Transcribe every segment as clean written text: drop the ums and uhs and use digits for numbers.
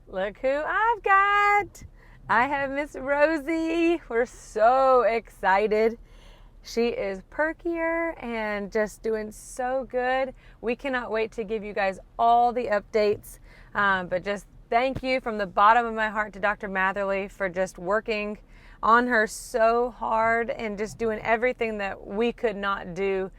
Look who I've got. I have Miss Rosie. We're so excited. She is perkier and just doing so good. We cannot wait to give you guys all the updates. But just thank you from the bottom of my heart to Dr. Matherly for just working on her so hard and just doing everything that we could not do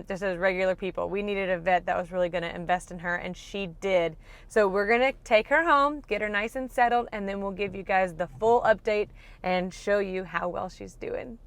just as regular people. We needed a vet that was really going to invest in her, and she did. So we're going to take her home, get her nice and settled, and then we'll give you guys the full update and show you how well she's doing.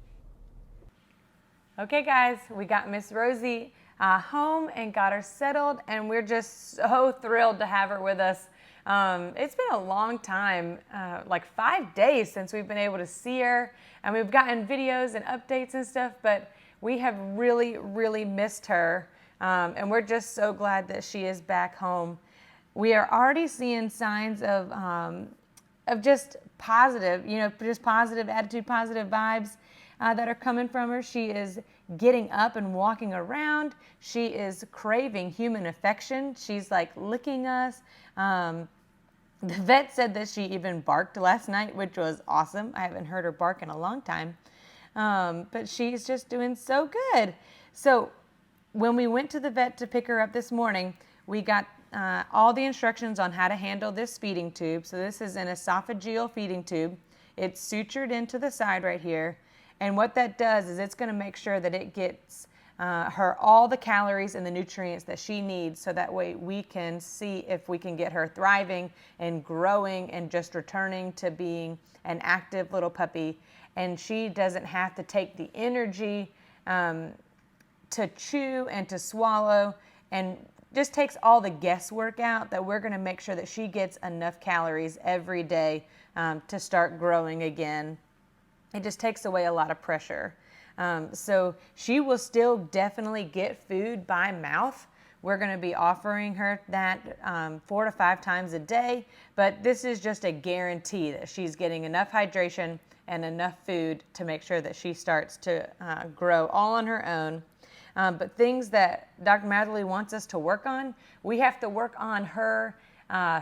Okay guys, we got Miss Rosie home and got her settled, and we're just so thrilled to have her with us. It's been a long time, like 5 days since we've been able to see her, and we've gotten videos and updates and stuff, but we have really missed her, and we're just so glad that she is back home. We are already seeing signs of just positive, just positive attitude, positive vibes that are coming from her. She is getting up and walking around. She is craving human affection. She's like licking us. The vet said that she even barked last night, which was awesome. I haven't heard her bark in a long time. But she's just doing so good. So when we went to the vet to pick her up this morning, we got all the instructions on how to handle this feeding tube. So this is an esophageal feeding tube. It's sutured into the side right here. And what that does is it's going to make sure that it gets her all the calories and the nutrients that she needs, so that way we can see if we can get her thriving and growing and just returning to being an active little puppy. And she doesn't have to take the energy to chew and to swallow, and just takes all the guesswork out. That we're going to make sure that she gets enough calories every day to start growing again. It just takes away a lot of pressure. So she will still definitely get food by mouth. We're going to be offering her that 4 to 5 times a day, but this is just a guarantee that she's getting enough hydration and enough food to make sure that she starts to grow all on her own. But things that Dr. Matherly wants us to work on, we have to work on her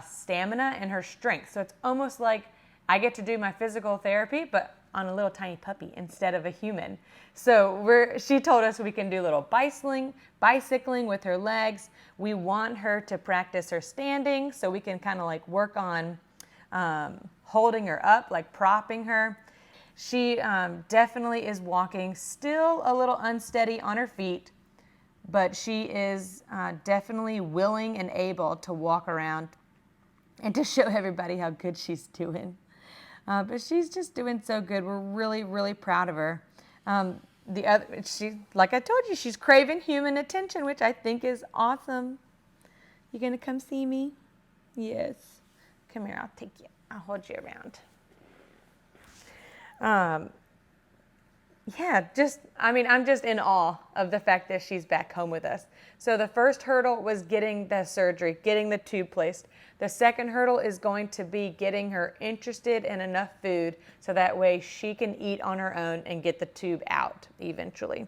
stamina and her strength. So it's almost like I get to do my physical therapy, but on a little tiny puppy instead of a human. So she told us we can do little bicycling with her legs. We want her to practice her standing, so we can kind of like work on holding her up, like propping her. She definitely is walking, still a little unsteady on her feet, but she is definitely willing and able to walk around and to show everybody how good she's doing. But she's just doing so good. We're really proud of her. Like I told you, she's craving human attention, which I think is awesome. You gonna come see me? Yes. Come here, I'll take you. I'll hold you around. I'm just in awe of the fact that she's back home with us. So the first hurdle was getting the surgery, getting the tube placed. The second hurdle is going to be getting her interested in enough food so that way she can eat on her own and get the tube out eventually.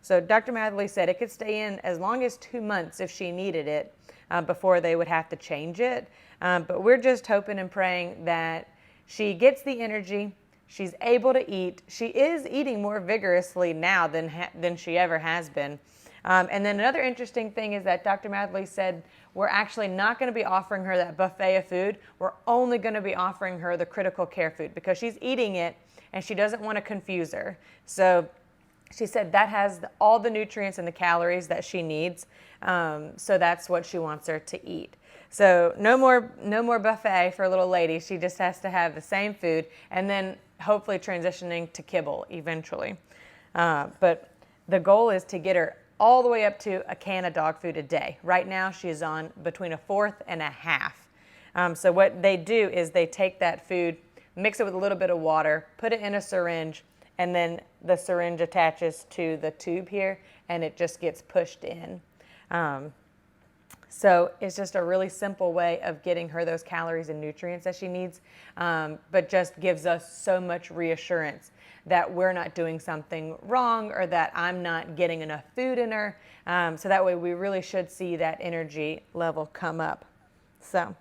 So Dr. Matherly said it could stay in as long as 2 months if she needed it before they would have to change it. But we're just hoping and praying that she gets the energy, she's able to eat. She is eating more vigorously now than she ever has been. And then another interesting thing is that Dr. Matherly said we're actually not going to be offering her that buffet of food. We're only going to be offering her the critical care food because she's eating it and she doesn't want to confuse her. So she said that has all the nutrients and the calories that she needs. So that's what she wants her to eat. So no more buffet for a little lady. She just has to have the same food, and then hopefully transitioning to kibble eventually. But the goal is to get her all the way up to a can of dog food a day. Right now she is on between a fourth and a half. So what they do is they take that food, mix it with a little bit of water, put it in a syringe, and then the syringe attaches to the tube here and it just gets pushed in. So it's just a really simple way of getting her those calories and nutrients that she needs, but just gives us so much reassurance that we're not doing something wrong or that I'm not getting enough food in her. So that way we really should see that energy level come up. So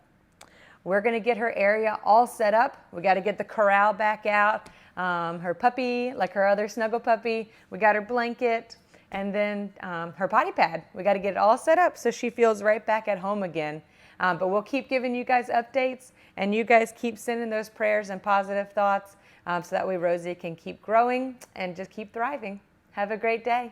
We're going to get her area all set up. We got to get the corral back out. Her puppy, like her other snuggle puppy, we got her blanket, and then her potty pad. We got to get it all set up so she feels right back at home again. But we'll keep giving you guys updates, and you guys keep sending those prayers and positive thoughts so that way Rosie can keep growing and just keep thriving. Have a great day.